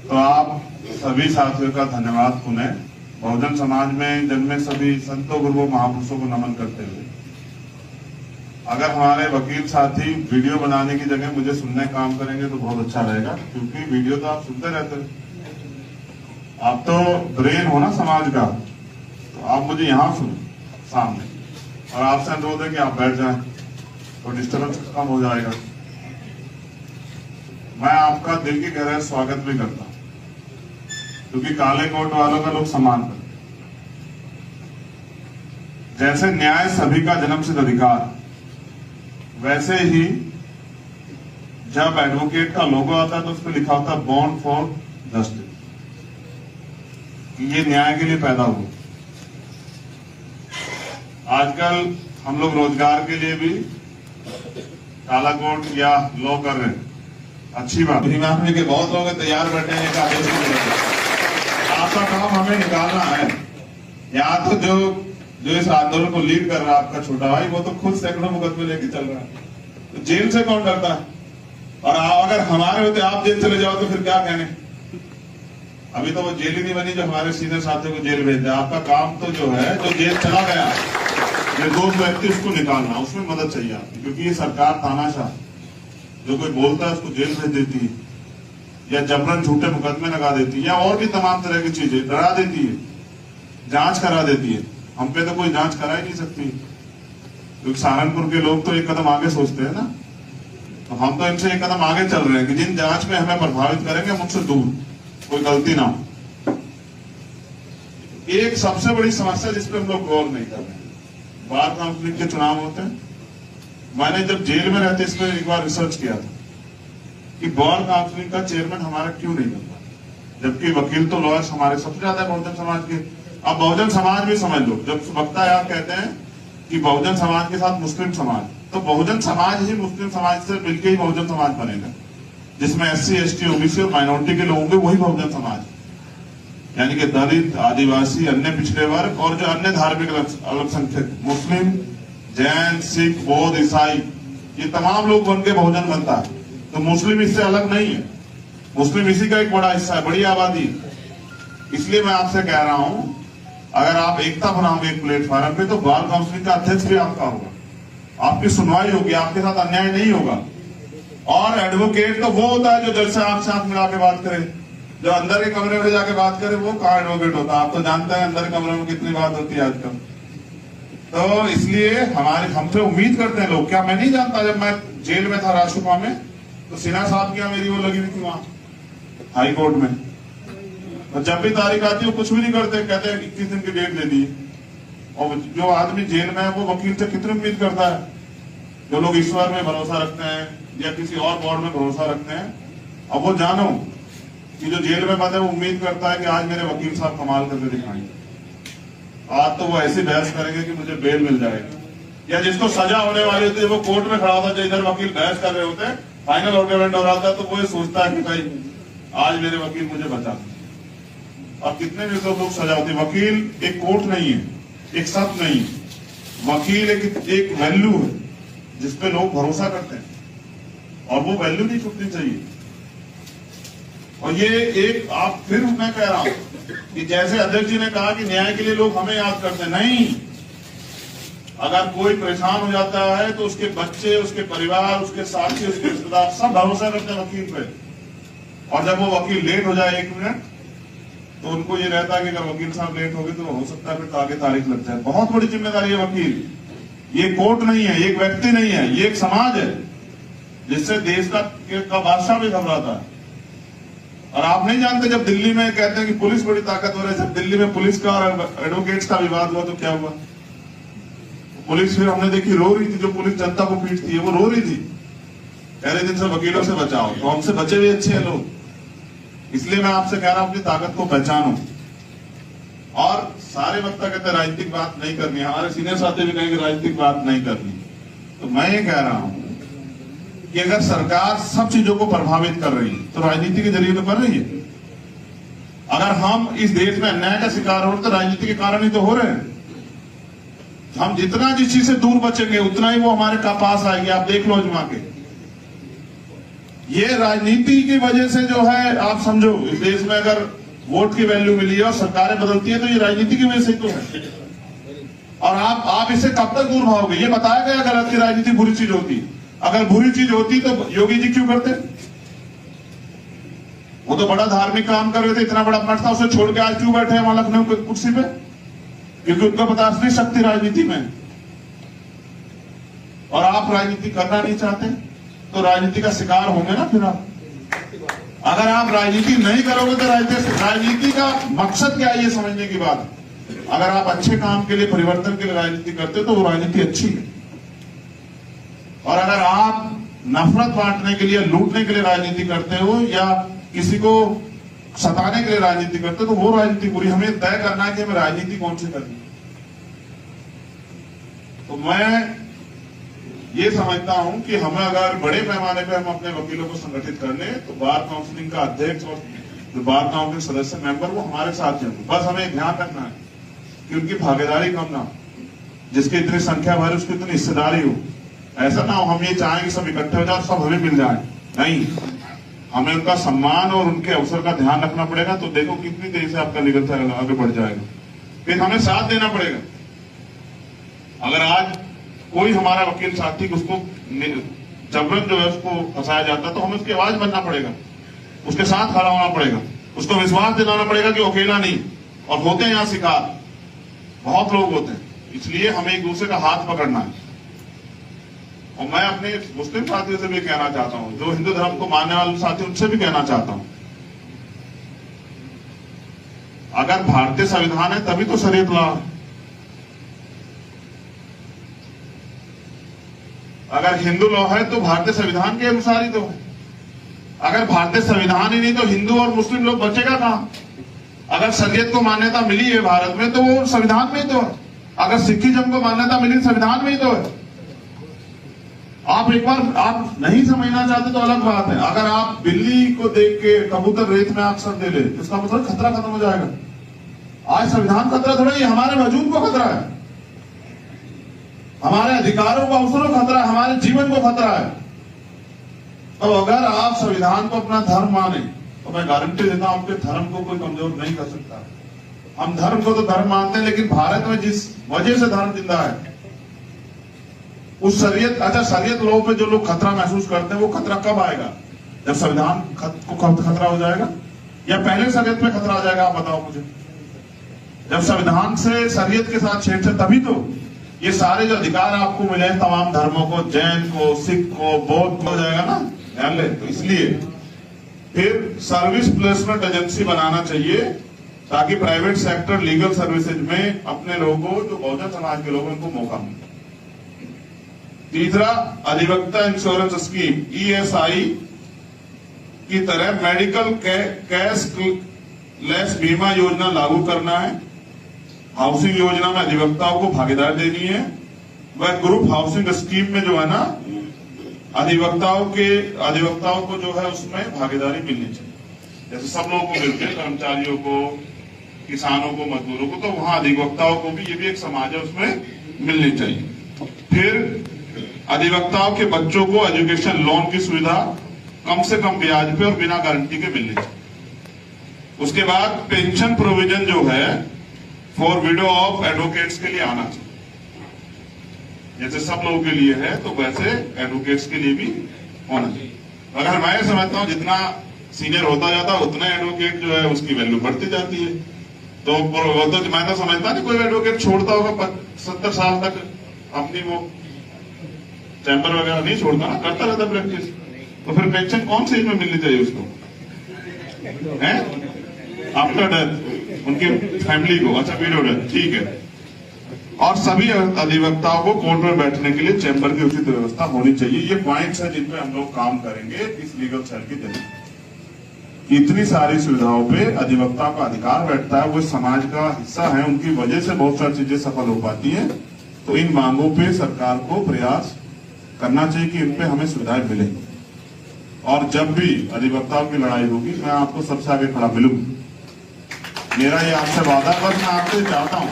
तो आप सभी साथियों का धन्यवाद पुनः। बहुजन समाज में जन्मे सभी संतों गुरुओं महापुरुषों को नमन करते हुए, अगर हमारे वकील साथी वीडियो बनाने की जगह मुझे सुनने काम करेंगे तो बहुत अच्छा रहेगा, क्योंकि वीडियो तो आप सुनते रहते हो। आप तो ब्रेन हो ना समाज का, तो आप मुझे यहाँ सुनो सामने, और आपसे अनुरोध है कि आप बैठ जाएं तो डिस्टर्बेंस कम हो जाएगा। मैं आपका दिल की गहराई स्वागत भी करता हूं, क्योंकि काले कोट वालों का लोग सम्मान करते। जैसे न्याय सभी का जन्मसिद्ध अधिकार, वैसे ही जब एडवोकेट का लोगो आता है तो उस पर लिखा होता है बॉर्न फॉर जस्टिस, ये न्याय के लिए पैदा हुआ। आजकल हम लोग रोजगार के लिए भी काला कोट या लॉ कर रहे हैं, अच्छी बात है कि बहुत लोग तैयार बैठे हैं का आदेश आपका काम हमें निकालना है। यहाँ तो जो इस आंदोलन को लीड कर रहा है आपका छोटा भाई, वो तो खुद सैकड़ों मुकदमे लेके चल रहा है, तो जेल से कौन डरता है? और अगर हमारे होते आप जेल चले जाओ तो फिर क्या कहने। अभी तो वो जेल ही नहीं बनी जो हमारे सीनियर साथियों को जेल भेज दे। आपका काम तो जो है, जो जेल चला गया निर्दोष व्यक्ति, उसको निकालना, उसमें मदद चाहिए आपकी, क्योंकि ये सरकार तानाशाह, जो कोई बोलता है उसको जेल भेज देती है, या जबरन झूठे मुकदमे लगा देती है, या और भी तमाम तरह की चीजें डरा देती है, जांच करा देती है। हम पे तो कोई जांच करा ही नहीं सकती, क्योंकि सहारनपुर के लोग तो एक कदम आगे सोचते हैं ना। तो हम तो इनसे एक कदम आगे चल रहे हैं कि जिन जांच में हमें प्रभावित करेंगे मुझसे दूर, कोई गलती ना हो। एक सबसे बड़ी समस्या जिस पे हम लोग गौर नहीं कर रहे हैं, बार काउंसिलिंग के चुनाव होते हैं। मैंने जब जेल में रहते इस पर एक बार रिसर्च किया था कि बार काउंसिलिंग का चेयरमैन हमारा क्यों नहीं बनता, जबकि वकील तो लॉयर्स हमारे सबसे ज्यादा बहुजन समाज के। अब बहुजन समाज भी समझ लो, जब वक्ता यहाँ कहते हैं कि बहुजन समाज के साथ मुस्लिम समाज, तो बहुजन समाज ही मुस्लिम समाज से मिलकर ही बहुजन समाज बनेगा, जिसमें SC ST OBC और माइनॉरिटी के लोग होंगे, वही बहुजन समाज, यानी कि दलित, आदिवासी, अन्य पिछड़े वर्ग और जो अन्य धार्मिक अल्पसंख्यक, मुस्लिम, जैन, सिख, बौद्ध, ईसाई, ये तमाम लोग बन के बहुजन बनता है। तो मुस्लिम इससे अलग नहीं है, मुस्लिम इसी का एक बड़ा हिस्सा है, बड़ी आबादी। इसलिए मैं आपसे कह रहा हूं, अगर आप एकता बनाओगे एक प्लेटफॉर्म पे, तो बार काउंसिलिंग का अध्यक्ष भी आपका होगा, आपकी सुनवाई होगी, आपके साथ अन्याय नहीं होगा। और एडवोकेट तो वो होता है जो जज से आंख मिला के बात करे, जो अंदर के कमरे में जाके बात करे, वो कहाँ एडवोकेट होता है? आप तो जानते हैं अंदर के कमरे में कितनी बात होती है आजकल। तो इसलिए हमसे उम्मीद करते हैं लोग। क्या मैं नहीं जानता, जब मैं जेल में था राजसभा में, तो सिन्हा साहब की मेरी वो लगी हुई थी वहां हाई कोर्ट में, और जब भी तारीख आती है वो कुछ भी नहीं करते, कहते हैं 21 दिन की डेट दे दी। और जो आदमी जेल में है वो वकील से कितनी उम्मीद करता है? जो लोग ईश्वर में भरोसा रखते हैं या किसी और गॉड में भरोसा रखते हैं, अब वो जानो कि जो जेल में बंद है वो उम्मीद करता है कि आज मेरे वकील साहब कमाल करके दिखाएंगे, आज तो वो ऐसी बहस करेंगे कि मुझे बेल मिल जाएगी। या जिसको सजा होने वाली होती है वो कोर्ट में खड़ा होता है, जो इधर वकील बहस कर रहे होते हैं, फाइनल आर्गुमेंट हो रहा था, तो वो ये सोचता है कि भाई आज मेरे वकील मुझे बचा। और कितने लोग सजा होती है। वकील एक कोर्ट नहीं है, एक शब्द नहीं है, वकील एक वैल्यू है जिसपे लोग भरोसा करते हैं, और वो वैल्यू नहीं छूटनी चाहिए। और ये एक आप फिर मैं कह रहा हूं कि जैसे अध्यक्ष जी ने कहा कि न्याय के लिए लोग हमें याद करते हैं, नहीं, अगर कोई परेशान हो जाता है तो उसके बच्चे, उसके परिवार, उसके साथी, उसके रिश्तेदार सब भरोसा करते हैं वकील पे। और जब वो वकील लेट हो जाए 1 मिनट, तो उनको ये रहता है कि अगर वकील साहब लेट हो गए तो हो सकता है फिर आगे तारीख लग जाए। बहुत बड़ी जिम्मेदारी है वकील। ये कोर्ट नहीं है, ये एक व्यक्ति नहीं है, ये एक समाज है जिससे देश का बादशाह भी घबराता है। और आप नहीं जानते, जब दिल्ली में कहते हैं कि पुलिस बड़ी ताकतवर है, जब दिल्ली में पुलिस का और एडवोकेट्स का विवाद हुआ तो क्या हुआ? पुलिस फिर हमने देखी रो रही थी, जो पुलिस जनता को पीटती है वो रो रही थी, पहले दिन से वकीलों से बचाओ, तो हमसे बचे हुए अच्छे हैं लोग। इसलिए मैं आपसे कह रहा हूं अपनी ताकत को पहचानो। और सारे वक्ता कहते हैं राजनीतिक बात नहीं करनी, हमारे सीनियर साथी भी कहेंगे राजनीतिक बात नहीं करनी। तो मैं ये कह रहा हूं कि अगर सरकार सब चीजों को प्रभावित कर रही है तो राजनीति के जरिए तो कर रही है। अगर हम इस देश में अन्याय का शिकार हो तो राजनीति के कारण ही तो हो रहे हैं। हम जितना जिस चीज से दूर बचेंगे उतना ही वो हमारे पास आएगी। आप देख लो अजमा के, ये राजनीति की वजह से जो है, आप समझो इस देश में अगर वोट की वैल्यू मिली है और सरकारें बदलती है तो ये राजनीति की वजह से तो है। और आप इससे कब तक दूर भागोगे? ये बताया गया गलत की राजनीति बुरी चीज होती। अगर बुरी चीज होती तो योगी जी क्यों करते? वो तो बड़ा धार्मिक काम कर रहे थे, इतना बड़ा मठ था, उसे छोड़ के आज क्यों बैठे हैं वहां लखनऊ की कुर्सी पे? क्योंकि उनको पता असली शक्ति राजनीति में। और आप राजनीति करना नहीं चाहते तो राजनीति का शिकार होंगे ना फिर आप। अगर आप राजनीति नहीं करोगे तो राजनीति का मकसद क्या है, ये समझने की बात है। अगर आप अच्छे काम के लिए, परिवर्तन के लिए राजनीति करते हो तो वो राजनीति अच्छी है। और अगर आप नफरत बांटने के लिए, लूटने के लिए राजनीति करते हो या किसी को सताने के लिए राजनीति करते हो तो वो राजनीति बुरी। हमें तय करना है कि हमें राजनीति कौन सी करनी है। तो मैं ये समझता हूं कि हमें अगर बड़े पैमाने पे हम अपने वकीलों को संगठित कर ले तो बार काउंसिलिंग का अध्यक्ष और जो बार काउंसिल सदस्य मेंबर वो हमारे साथ चलेंगे। बस हमें ध्यान रखना है कि उनकी भागीदारी कम ना हो, जिसकी इतनी संख्या भर उसकी इतनी हिस्सेदारी हो। ऐसा ना हो हम ये चाहें कि सब इकट्ठे हो जाए, सब हमें मिल जाए। नहीं, हमें उनका सम्मान और उनके अवसर का ध्यान रखना पड़ेगा। तो देखो कितनी देर से आपका लीगल आगे बढ़ जाएगा। फिर हमें साथ देना पड़ेगा। अगर आज कोई हमारा वकील साथी उसको जबरन जो है उसको फंसाया जाता है तो हमें उसकी आवाज बनना पड़ेगा, उसके साथ खड़ा होना पड़ेगा, उसको विश्वास दिलाना पड़ेगा कि अकेला नहीं। और होते हैं यहाँ शिकार, बहुत लोग होते हैं, इसलिए हमें एक दूसरे का हाथ पकड़ना है। और मैं अपने मुस्लिम साथियों से भी कहना चाहता हूं, जो हिंदू धर्म को मानने वाले साथी उनसे भी कहना चाहता हूं, अगर भारतीय संविधान है तभी तो शरीयत लॉ है। अगर हिंदू लॉ है तो भारतीय संविधान के अनुसार ही तो है। अगर भारतीय संविधान ही नहीं तो हिंदू और मुस्लिम लोग बचेगा कहां? अगर शरीयत को मान्यता मिली है भारत में तो वो संविधान में ही तो है। अगर सिखिज्म को मान्यता मिली संविधान में ही तो है। आप एक बार आप नहीं समझना चाहते तो अलग बात है। अगर आप बिल्ली को देख के कबूतर रेत में अक्सर दे ले तो इसका मतलब खतरा खत्म हो जाएगा। आज संविधान खतरा थोड़ा, ये हमारे वजूद को खतरा है, हमारे अधिकारों को, अवसरों को खतरा है, हमारे जीवन को खतरा है। तो अगर आप संविधान को अपना धर्म माने तो मैं गारंटी देता हूं आपके धर्म को कोई कमजोर नहीं कर सकता। हम धर्म को तो धर्म मानते हैं, लेकिन भारत में जिस वजह से धर्म जिंदा है उस शरीयत, अच्छा शरीयत लॉ पे जो लोग खतरा महसूस करते हैं वो खतरा कब आएगा? जब संविधान को खतरा हो जाएगा या पहले शरीयत पे खतरा आ जाएगा? आप बताओ मुझे। जब संविधान से शरीयत के साथ छेड़छाड़, तभी तो ये सारे जो अधिकार आपको मिले हैं तमाम धर्मों को, जैन को, सिख को, बौद्ध को, हो जाएगा ना, ध्यान ले। तो इसलिए फिर सर्विस प्लेसमेंट एजेंसी बनाना चाहिए ताकि प्राइवेट सेक्टर लीगल सर्विसेज में अपने लोगों, जो बहुजन समाज के लोग, उनको मौका मिले। तीसरा, अधिवक्ता इंश्योरेंस स्कीम ESI की तरह मेडिकल कैशलेस बीमा योजना लागू करना है। हाउसिंग योजना में अधिवक्ताओं को भागीदारी देनी है। वह ग्रुप हाउसिंग स्कीम में जो है ना, अधिवक्ताओं को जो है उसमें भागीदारी मिलनी चाहिए। जैसे सब लोगों को मिलते हैं, कर्मचारियों को, किसानों को, मजदूरों को, तो वहां अधिवक्ताओं को भी, ये भी एक समाज है, उसमें मिलनी चाहिए। फिर अधिवक्ताओं के बच्चों को एजुकेशन लोन की सुविधा कम से कम ब्याज पे और बिना गारंटी के मिलनी चाहिए। उसके बाद पेंशन प्रोविजन जो है फॉर विडो ऑफ एडवोकेट्स के लिए आना चाहिए। जैसे सब लोगों के लिए है तो वैसे एडवोकेट्स के लिए भी होना चाहिए। अगर मैं समझता हूं जितना सीनियर होता जाता है उतना एडवोकेट जो है उसकी वैल्यू बढ़ती जाती है। तो मैं तो समझता नहीं कोई एडवोकेट छोड़ता होगा 70 साल तक अपनी वो चैम्बर वगैरह नहीं छोड़ता ना, करता रहता प्रैक्टिस। तो फिर पेंशन कौन सी में मिलनी चाहिए उसको? है आफ्टर डेथ उनकी फैमिली को, अच्छा विडो डेथ, ठीक है। और सभी अधिवक्ताओं को कोर्ट में बैठने के लिए चैम्बर की उचित व्यवस्था होनी चाहिए। ये पॉइंट्स है जिन पे हम लोग काम करेंगे इस लीगल सेल के जरिए। इतनी सारी सुविधाओं पे अधिवक्ता का अधिकार बैठता है, वो समाज का हिस्सा है, उनकी वजह से बहुत सारी चीजें सफल हो पाती है। तो इन मांगों पे सरकार को प्रयास करना चाहिए कि इन पे हमें सुविधाएं मिले। और जब भी अधिवक्ताओं की लड़ाई होगी मैं आपको सबसे आगे खड़ा मिलूंगा। मेरा ये आपसे वादा, बस मैं आपसे चाहता हूं